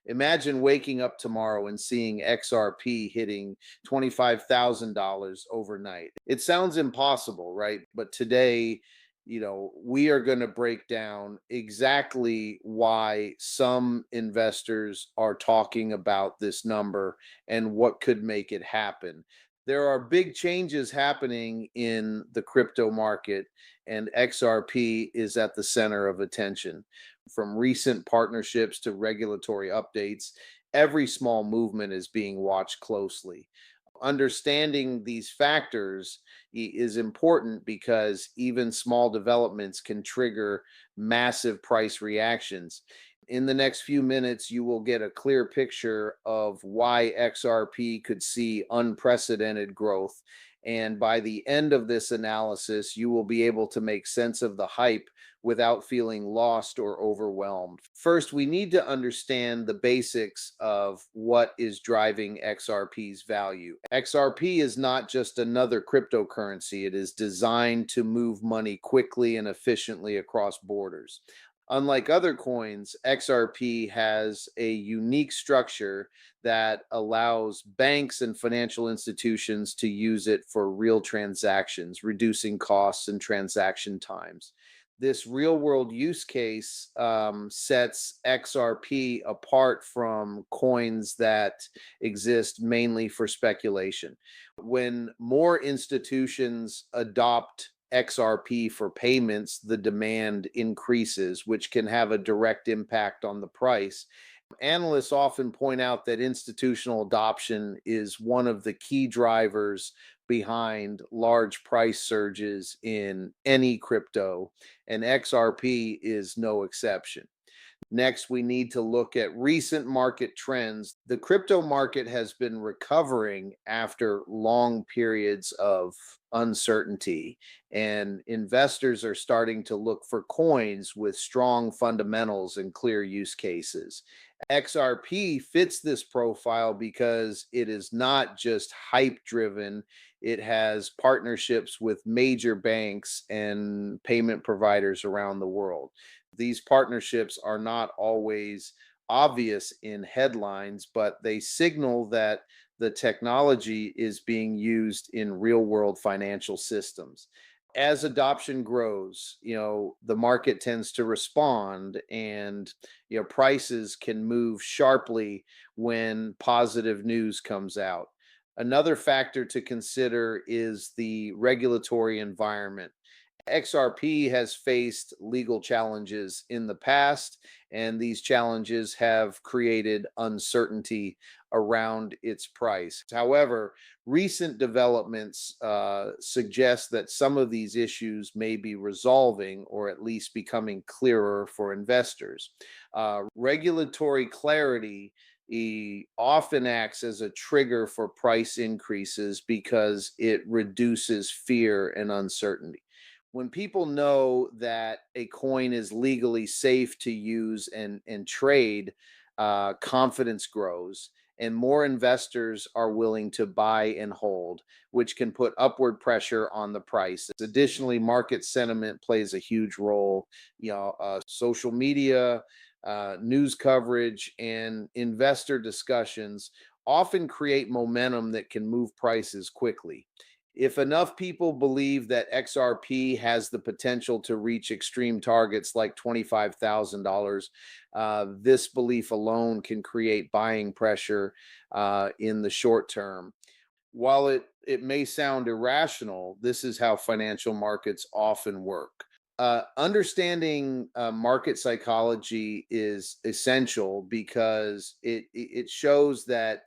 Imagine waking up tomorrow and seeing XRP hitting $25,000 overnight. It sounds impossible, right? But today, we are going to break down exactly why some investors are talking about this number and what could make it happen. There are big changes happening in the crypto market, and XRP is at the center of attention. From recent partnerships to regulatory updates, every small movement is being watched closely. Understanding these factors is important because even small developments can trigger massive price reactions. In the next few minutes, you will get a clear picture of why XRP could see unprecedented growth. And by the end of this analysis, you will be able to make sense of the hype without feeling lost or overwhelmed. First, we need to understand the basics of what is driving XRP's value. XRP is not just another cryptocurrency, it is designed to move money quickly and efficiently across borders. Unlike other coins, XRP has a unique structure that allows banks and financial institutions to use it for real transactions, reducing costs and transaction times. This real world use case sets XRP apart from coins that exist mainly for speculation. When more institutions adopt XRP for payments, the demand increases, which can have a direct impact on the price. Analysts often point out that institutional adoption is one of the key drivers behind large price surges in any crypto, and XRP is no exception. Next, we need to look at recent market trends. The crypto market has been recovering after long periods of uncertainty, and investors are starting to look for coins with strong fundamentals and clear use cases. XRP fits this profile because it is not just hype driven, it has partnerships with major banks and payment providers around the world. These partnerships are not always obvious in headlines, but they signal that the technology is being used in real world financial systems. As adoption grows, the market tends to respond, and prices can move sharply when positive news comes out. Another factor to consider is the regulatory environment. XRP has faced legal challenges in the past, and these challenges have created uncertainty around its price. However, recent developments suggest that some of these issues may be resolving or at least becoming clearer for investors. Regulatory clarity often acts as a trigger for price increases because it reduces fear and uncertainty. When people know that a coin is legally safe to use and trade, confidence grows, and more investors are willing to buy and hold, which can put upward pressure on the price. Additionally, market sentiment plays a huge role. Social media, news coverage, and investor discussions often create momentum that can move prices quickly. If enough people believe that XRP has the potential to reach extreme targets like $25,000, this belief alone can create buying pressure in the short term. While it may sound irrational, this is how financial markets often work. Understanding market psychology is essential because it shows that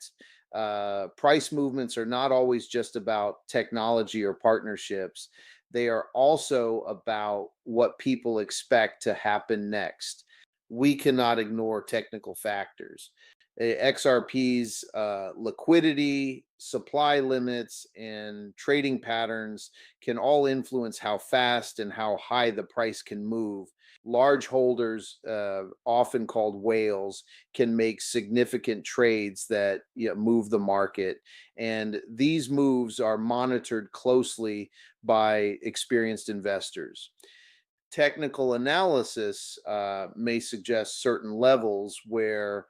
price movements are not always just about technology or partnerships. They are also about what people expect to happen next. We cannot ignore technical factors. XRP's liquidity, supply limits, and trading patterns can all influence how fast and how high the price can move. Large holders, often called whales, can make significant trades that move the market. And these moves are monitored closely by experienced investors. Technical analysis may suggest certain levels where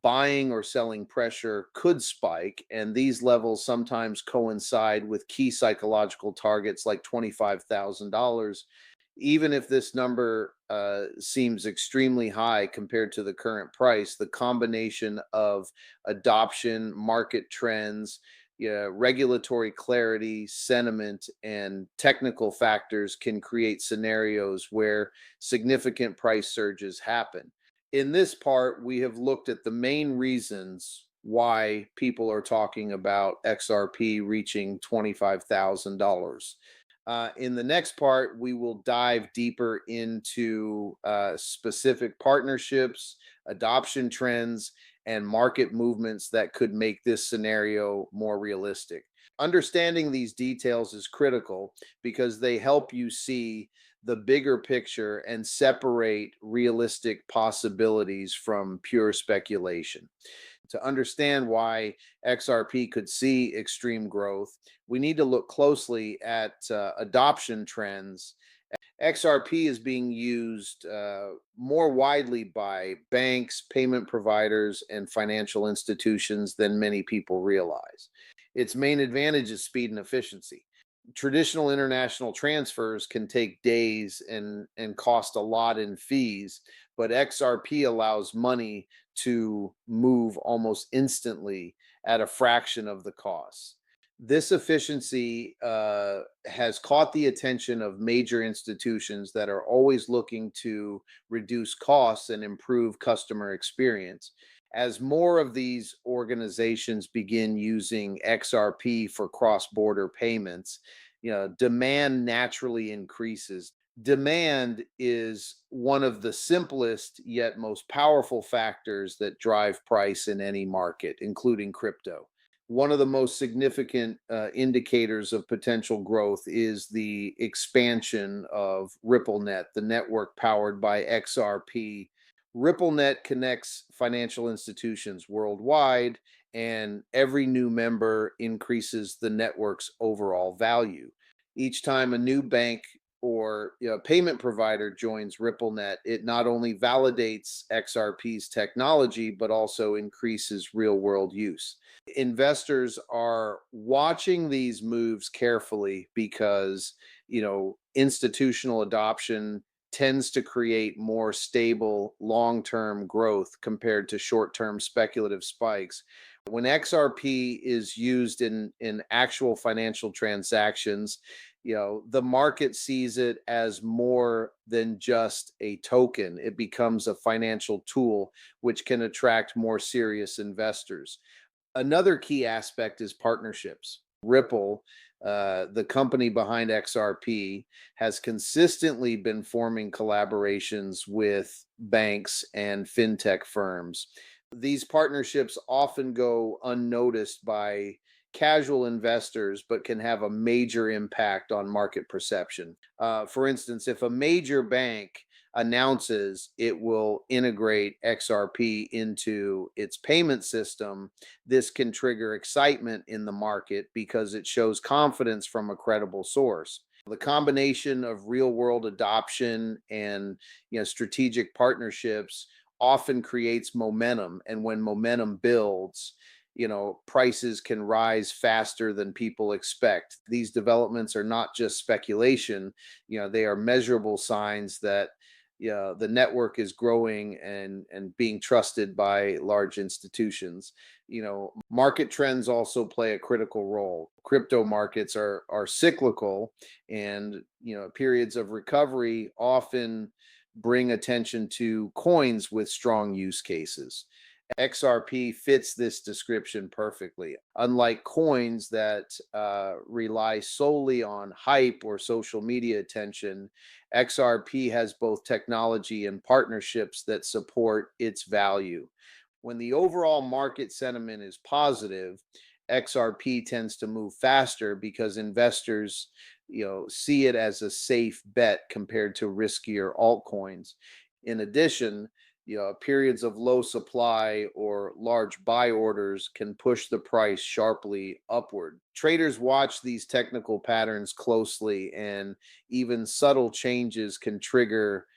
buying or selling pressure could spike, and these levels sometimes coincide with key psychological targets like $25,000. Even if this number seems extremely high compared to the current price, the combination of adoption, market trends, yeah, regulatory clarity, sentiment, and technical factors can create scenarios where significant price surges happen. In this part, we have looked at the main reasons why people are talking about XRP reaching $25,000. In the next part, we will dive deeper into specific partnerships, adoption trends, and market movements that could make this scenario more realistic. Understanding these details is critical because they help you see the bigger picture and separate realistic possibilities from pure speculation. To understand why XRP could see extreme growth, we need to look closely at adoption trends. XRP is being used more widely by banks, payment providers, and financial institutions than many people realize. Its main advantage is speed and efficiency. Traditional international transfers can take days and cost a lot in fees, but XRP allows money to move almost instantly at a fraction of the cost. This efficiency has caught the attention of major institutions that are always looking to reduce costs and improve customer experience. As more of these organizations begin using XRP for cross-border payments, demand naturally increases. Demand is one of the simplest yet most powerful factors that drive price in any market, including crypto. One of the most significant indicators of potential growth is the expansion of RippleNet, the network powered by XRP. RippleNet connects financial institutions worldwide, and every new member increases the network's overall value. Each time a new bank or payment provider joins RippleNet, it not only validates XRP's technology, but also increases real world use. Investors are watching these moves carefully because, institutional adoption tends to create more stable long-term growth compared to short-term speculative spikes. When XRP is used in actual financial transactions, the market sees it as more than just a token. It becomes a financial tool which can attract more serious investors. Another key aspect is partnerships. Ripple, the company behind XRP, has consistently been forming collaborations with banks and fintech firms. These partnerships often go unnoticed by casual investors, but can have a major impact on market perception. For instance, if a major bank announces it will integrate XRP into its payment system, this can trigger excitement in the market because it shows confidence from a credible source. The combination of real world adoption and strategic partnerships often creates momentum, and when momentum builds, prices can rise faster than people expect. These developments are not just speculation, they are measurable signs that the network is growing and being trusted by large institutions. Market trends also play a critical role. Crypto markets are cyclical, and periods of recovery often bring attention to coins with strong use cases. XRP fits this description perfectly. Unlike coins that rely solely on hype or social media attention, XRP has both technology and partnerships that support its value. When the overall market sentiment is positive, XRP tends to move faster because investors, see it as a safe bet compared to riskier altcoins. In addition, periods of low supply or large buy orders can push the price sharply upward. Traders watch these technical patterns closely, and even subtle changes can trigger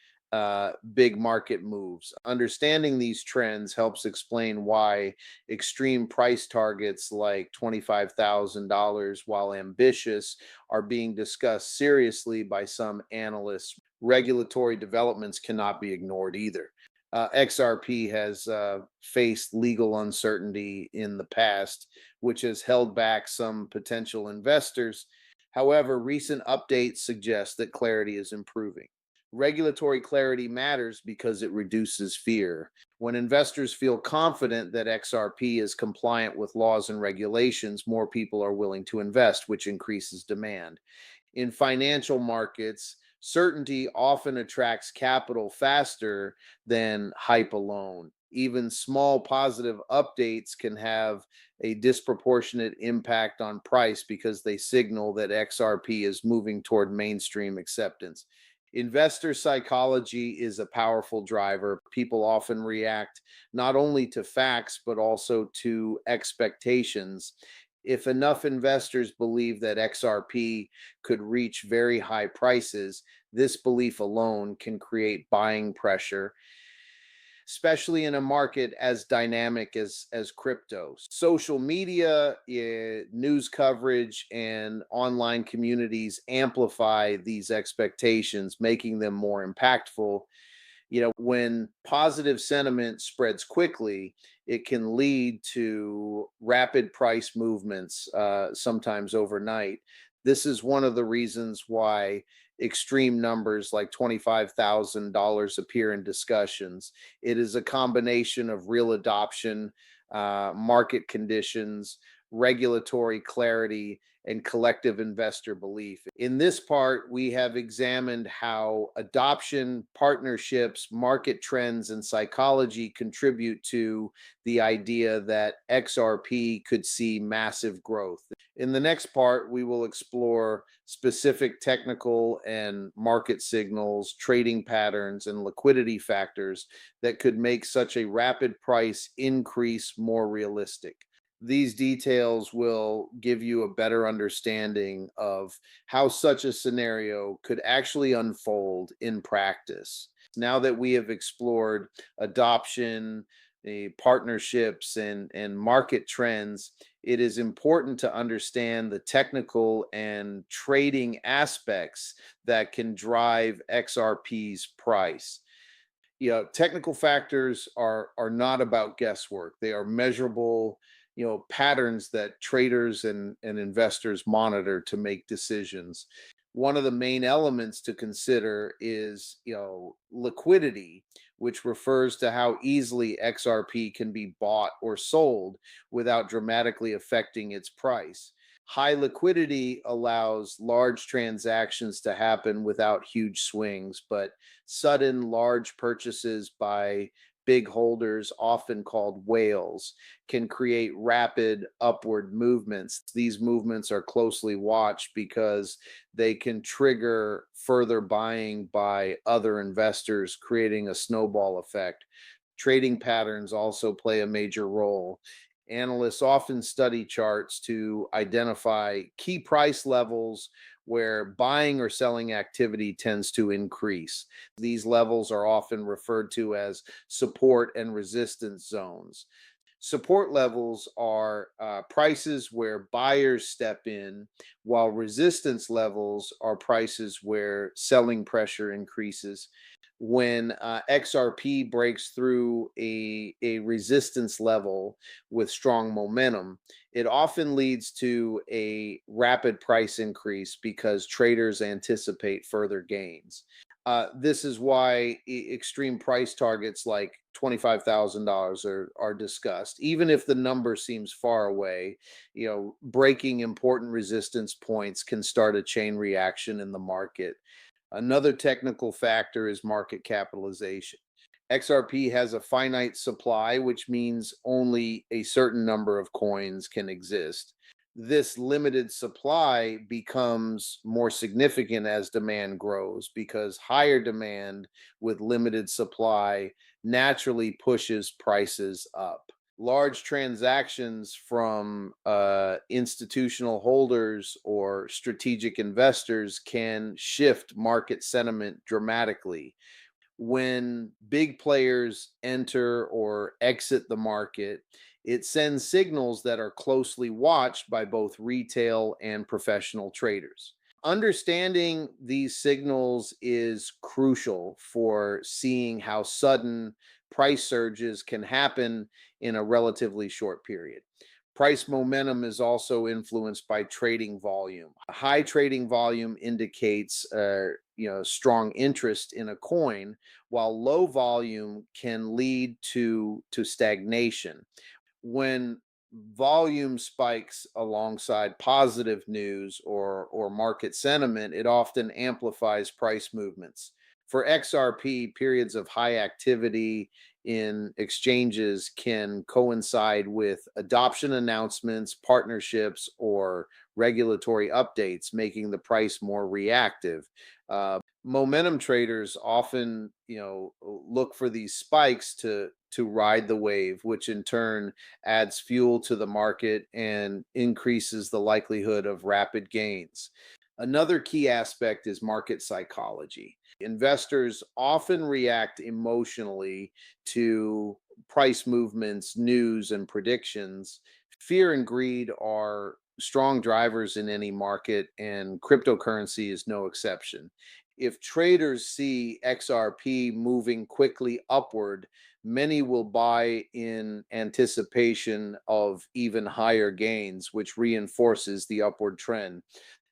big market moves. Understanding these trends helps explain why extreme price targets like $25,000, while ambitious, are being discussed seriously by some analysts. Regulatory developments cannot be ignored either. XRP has faced legal uncertainty in the past, which has held back some potential investors. However, recent updates suggest that clarity is improving. Regulatory clarity matters because it reduces fear. When investors feel confident that XRP is compliant with laws and regulations, more people are willing to invest, which increases demand. In financial markets, certainty often attracts capital faster than hype alone. Even small positive updates can have a disproportionate impact on price because they signal that XRP is moving toward mainstream acceptance. Investor psychology is a powerful driver. People often react not only to facts, but also to expectations. If enough investors believe that XRP could reach very high prices, this belief alone can create buying pressure, especially in a market as dynamic as crypto. Social media, news coverage, and online communities amplify these expectations, making them more impactful. When positive sentiment spreads quickly, it can lead to rapid price movements, sometimes overnight. This is one of the reasons why extreme numbers like $25,000 appear in discussions. It is a combination of real adoption, market conditions, regulatory clarity, and collective investor belief. In this part, we have examined how adoption, partnerships, market trends, and psychology contribute to the idea that XRP could see massive growth. In the next part, we will explore specific technical and market signals, trading patterns, and liquidity factors that could make such a rapid price increase more realistic. These details will give you a better understanding of how such a scenario could actually unfold in practice. Now that we have explored adoption, the partnerships, and market trends, it is important to understand the technical and trading aspects that can drive XRP's price. Technical factors are not about guesswork. They are measurable, patterns that traders and investors monitor to make decisions. One of the main elements to consider is, liquidity, which refers to how easily XRP can be bought or sold without dramatically affecting its price. High liquidity allows large transactions to happen without huge swings, but sudden large purchases by big holders, often called whales, can create rapid upward movements. These movements are closely watched because they can trigger further buying by other investors, creating a snowball effect. Trading patterns also play a major role. Analysts often study charts to identify key price levels where buying or selling activity tends to increase. These levels are often referred to as support and resistance zones. Support levels are prices where buyers step in, while resistance levels are prices where selling pressure increases. When XRP breaks through a resistance level with strong momentum, it often leads to a rapid price increase because traders anticipate further gains. This is why extreme price targets like $25,000 are discussed. Even if the number seems far away, breaking important resistance points can start a chain reaction in the market. Another technical factor is market capitalization. XRP has a finite supply, which means only a certain number of coins can exist. This limited supply becomes more significant as demand grows because higher demand with limited supply naturally pushes prices up. Large transactions from institutional holders or strategic investors can shift market sentiment dramatically. When big players enter or exit the market, it sends signals that are closely watched by both retail and professional traders. Understanding these signals is crucial for seeing how sudden price surges can happen in a relatively short period. Price momentum is also influenced by trading volume. High trading volume indicates strong interest in a coin, while low volume can lead to stagnation. When volume spikes alongside positive news or market sentiment, it often amplifies price movements. For XRP, periods of high activity in exchanges can coincide with adoption announcements, partnerships, or regulatory updates, making the price more reactive. Momentum traders often, look for these spikes to ride the wave, which in turn adds fuel to the market and increases the likelihood of rapid gains. Another key aspect is market psychology. Investors often react emotionally to price movements, news, and predictions. Fear and greed are strong drivers in any market, and cryptocurrency is no exception. If traders see XRP moving quickly upward, many will buy in anticipation of even higher gains, which reinforces the upward trend.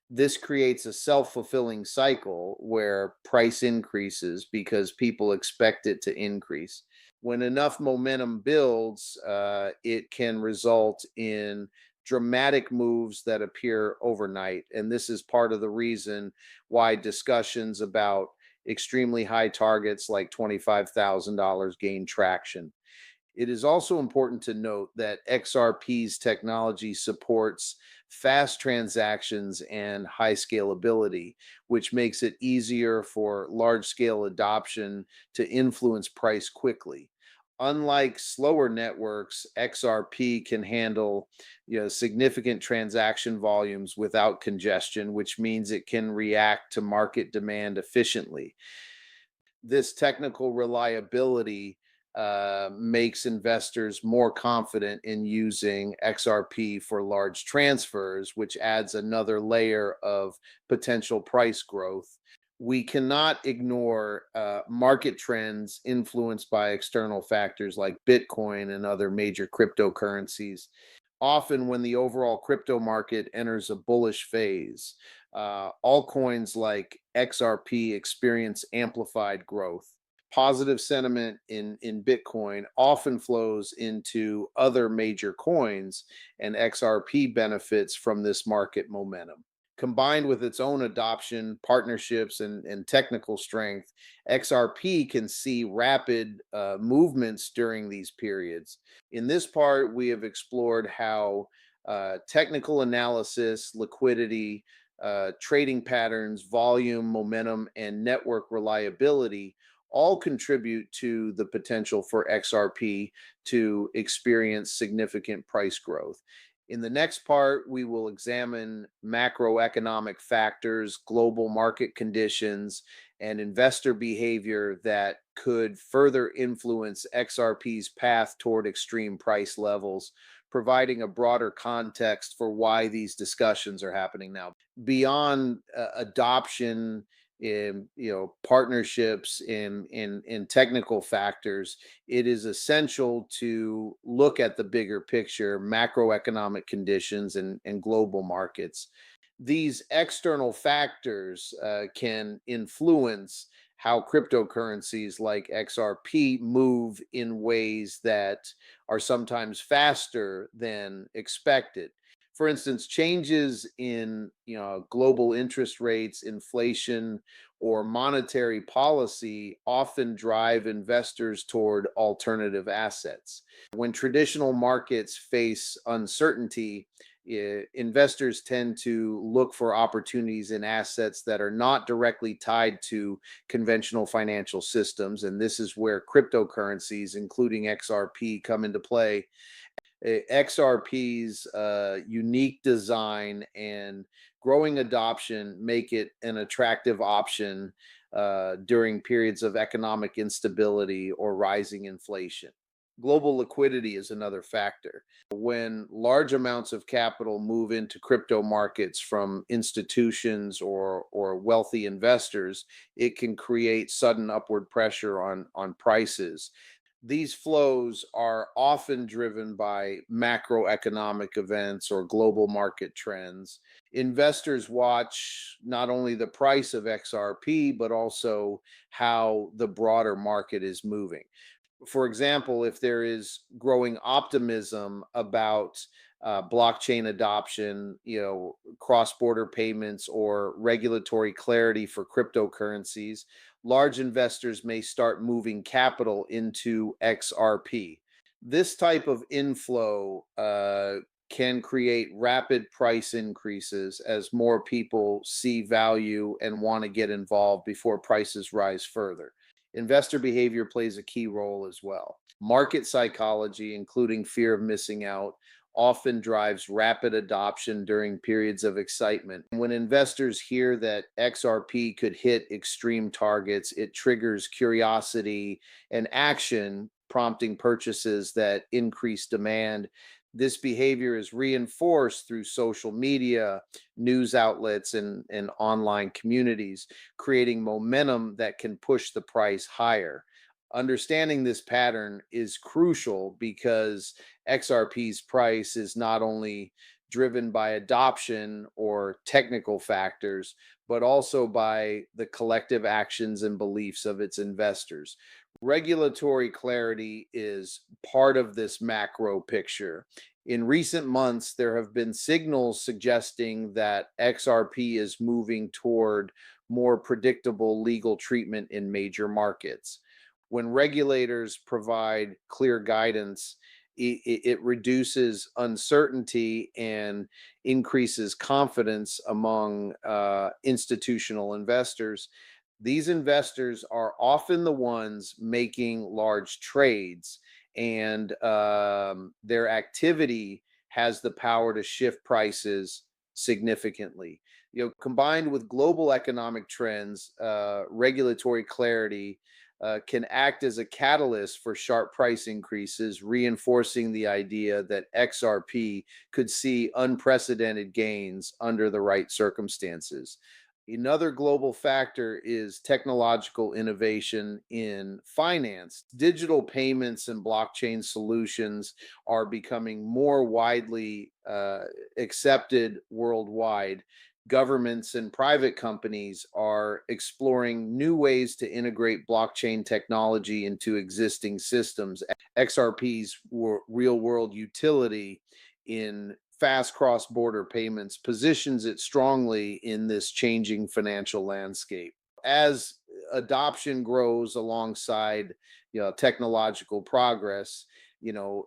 This creates a self-fulfilling cycle where price increases because people expect it to increase. When enough momentum builds, it can result in dramatic moves that appear overnight. And this is part of the reason why discussions about extremely high targets like $25,000 gain traction. It is also important to note that XRP's technology supports fast transactions and high scalability, which makes it easier for large scale adoption to influence price quickly. Unlike slower networks, XRP can handle significant transaction volumes without congestion, which means it can react to market demand efficiently. This technical reliability makes investors more confident in using XRP for large transfers, which adds another layer of potential price growth. We cannot ignore market trends influenced by external factors like Bitcoin and other major cryptocurrencies. Often, when the overall crypto market enters a bullish phase, altcoins like XRP experience amplified growth. Positive sentiment in Bitcoin often flows into other major coins, and XRP benefits from this market momentum. Combined with its own adoption, partnerships, and technical strength, XRP can see rapid movements during these periods. In this part, we have explored how technical analysis, liquidity, trading patterns, volume, momentum, and network reliability all contribute to the potential for XRP to experience significant price growth. In the next part, we will examine macroeconomic factors, global market conditions, and investor behavior that could further influence XRP's path toward extreme price levels, providing a broader context for why these discussions are happening now. Beyond adoption, in partnerships in technical factors, it is essential to look at the bigger picture, macroeconomic conditions and global markets. These external factors can influence how cryptocurrencies like XRP move in ways that are sometimes faster than expected. For instance, changes in global interest rates, inflation, or monetary policy often drive investors toward alternative assets. When traditional markets face uncertainty, investors tend to look for opportunities in assets that are not directly tied to conventional financial systems. And this is where cryptocurrencies, including XRP, come into play. XRP's unique design and growing adoption make it an attractive option during periods of economic instability or rising inflation. Global liquidity is another factor. When large amounts of capital move into crypto markets from institutions or wealthy investors, it can create sudden upward pressure on prices. These flows are often driven by macroeconomic events or global market trends. Investors watch not only the price of XRP, but also how the broader market is moving. For example, if there is growing optimism about blockchain adoption, cross-border payments or regulatory clarity for cryptocurrencies, large investors may start moving capital into XRP. This type of inflow can create rapid price increases as more people see value and want to get involved before prices rise further. Investor behavior plays a key role as well. Market psychology, including fear of missing out, often drives rapid adoption during periods of excitement. When investors hear that XRP could hit extreme targets, it triggers curiosity and action, prompting purchases that increase demand. This behavior is reinforced through social media, news outlets, and online communities, creating momentum that can push the price higher. Understanding this pattern is crucial because XRP's price is not only driven by adoption or technical factors, but also by the collective actions and beliefs of its investors. Regulatory clarity is part of this macro picture. In recent months, there have been signals suggesting that XRP is moving toward more predictable legal treatment in major markets. When regulators provide clear guidance, it reduces uncertainty and increases confidence among institutional investors. These investors are often the ones making large trades, and their activity has the power to shift prices significantly. Combined with global economic trends, regulatory clarity can act as a catalyst for sharp price increases, reinforcing the idea that XRP could see unprecedented gains under the right circumstances. Another global factor is technological innovation in finance. Digital payments and blockchain solutions are becoming more widely accepted worldwide. Governments and private companies are exploring new ways to integrate blockchain technology into existing systems. XRP's real world utility in fast cross border payments positions it strongly in this changing financial landscape. As adoption grows alongside technological progress,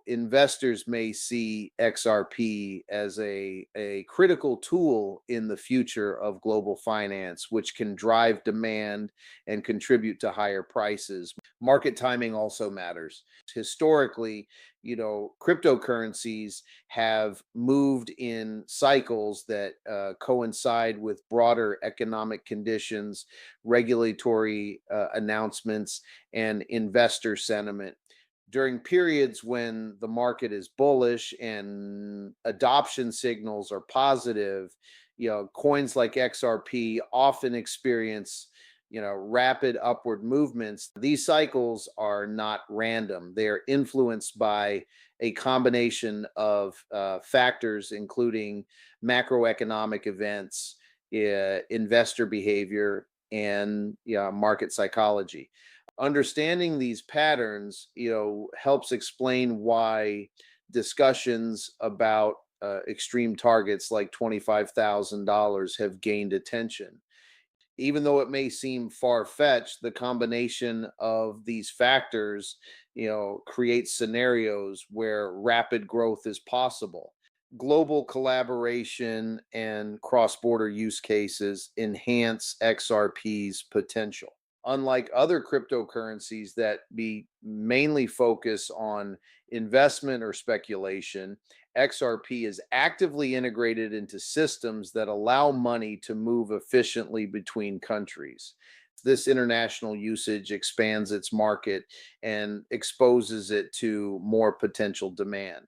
investors may see XRP as a critical tool in the future of global finance, which can drive demand and contribute to higher prices. Market timing also matters. Historically, cryptocurrencies have moved in cycles that coincide with broader economic conditions, regulatory announcements, and investor sentiment. During periods when the market is bullish and adoption signals are positive, coins like XRP often experience, rapid upward movements. These cycles are not random. They are influenced by a combination of factors, including macroeconomic events, investor behavior, and market psychology. Understanding these patterns, helps explain why discussions about extreme targets like $25,000 have gained attention. Even though it may seem far-fetched, the combination of these factors, creates scenarios where rapid growth is possible. Global collaboration and cross-border use cases enhance XRP's potential. Unlike other cryptocurrencies that be mainly focus on investment or speculation, XRP is actively integrated into systems that allow money to move efficiently between countries. This international usage expands its market and exposes it to more potential demand.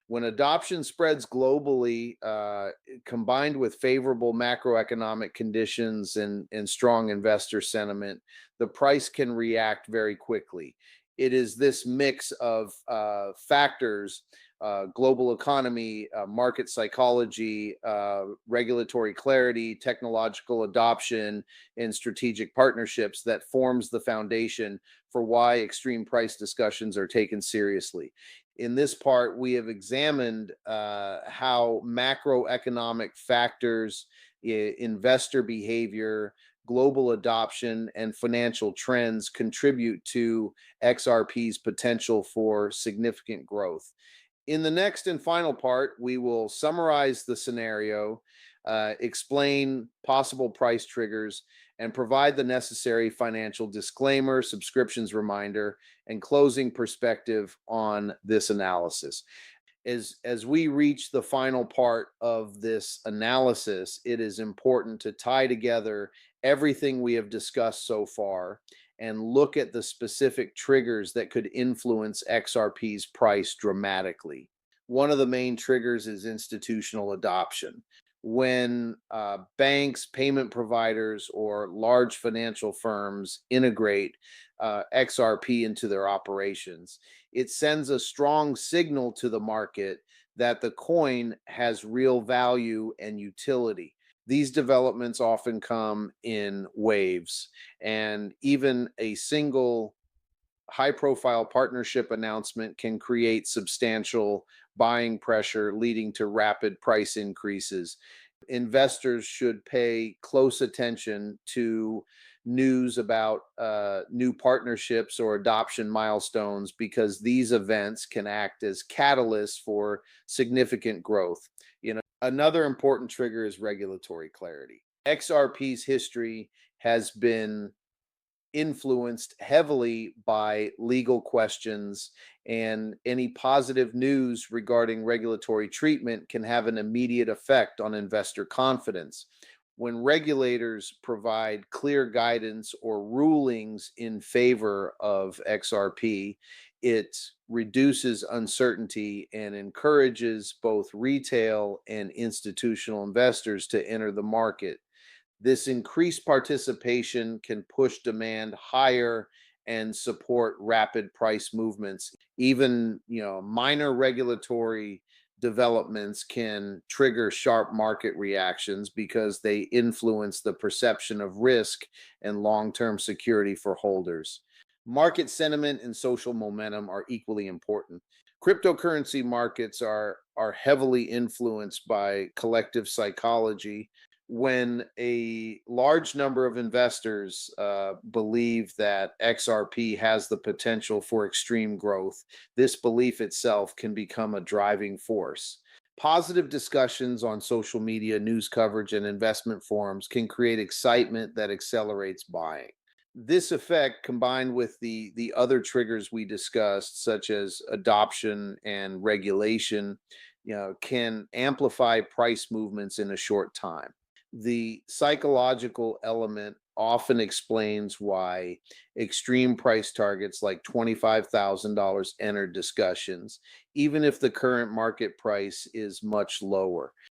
When adoption spreads globally, combined with favorable macroeconomic conditions and strong investor sentiment, the price can react very quickly. It is this mix of factors, global economy, market psychology, regulatory clarity, technological adoption, and strategic partnerships that forms the foundation for why extreme price discussions are taken seriously. In this part, we have examined how macroeconomic factors, investor behavior, global adoption, and financial trends contribute to XRP's potential for significant growth. In the next and final part, we will summarize the scenario, explain possible price triggers, and provide the necessary financial disclaimer, subscriptions reminder, and closing perspective on this analysis. As we reach the final part of this analysis, it is important to tie together everything we have discussed so far and look at the specific triggers that could influence XRP's price dramatically. One of the main triggers is institutional adoption. When banks, payment providers, or large financial firms integrate XRP into their operations, it sends a strong signal to the market that the coin has real value and utility. These developments often come in waves, and even a single high profile partnership announcement can create substantial buying pressure, leading to rapid price increases. Investors should pay close attention to news about new partnerships or adoption milestones because these events can act as catalysts for significant growth. Another important trigger is regulatory clarity. XRP's history has been influenced heavily by legal questions, and any positive news regarding regulatory treatment can have an immediate effect on investor confidence. When regulators provide clear guidance or rulings in favor of XRP, it reduces uncertainty and encourages both retail and institutional investors to enter the market. This increased participation can push demand higher and support rapid price movements. Even, minor regulatory developments can trigger sharp market reactions because they influence the perception of risk and long-term security for holders. Market sentiment and social momentum are equally important. Cryptocurrency markets are heavily influenced by collective psychology. When a large number of investors believe that XRP has the potential for extreme growth, this belief itself can become a driving force. Positive discussions on social media, news coverage, and investment forums can create excitement that accelerates buying. This effect, combined with the other triggers we discussed, such as adoption and regulation, can amplify price movements in a short time. The psychological element often explains why extreme price targets like $25,000 enter discussions, even if the current market price is much lower.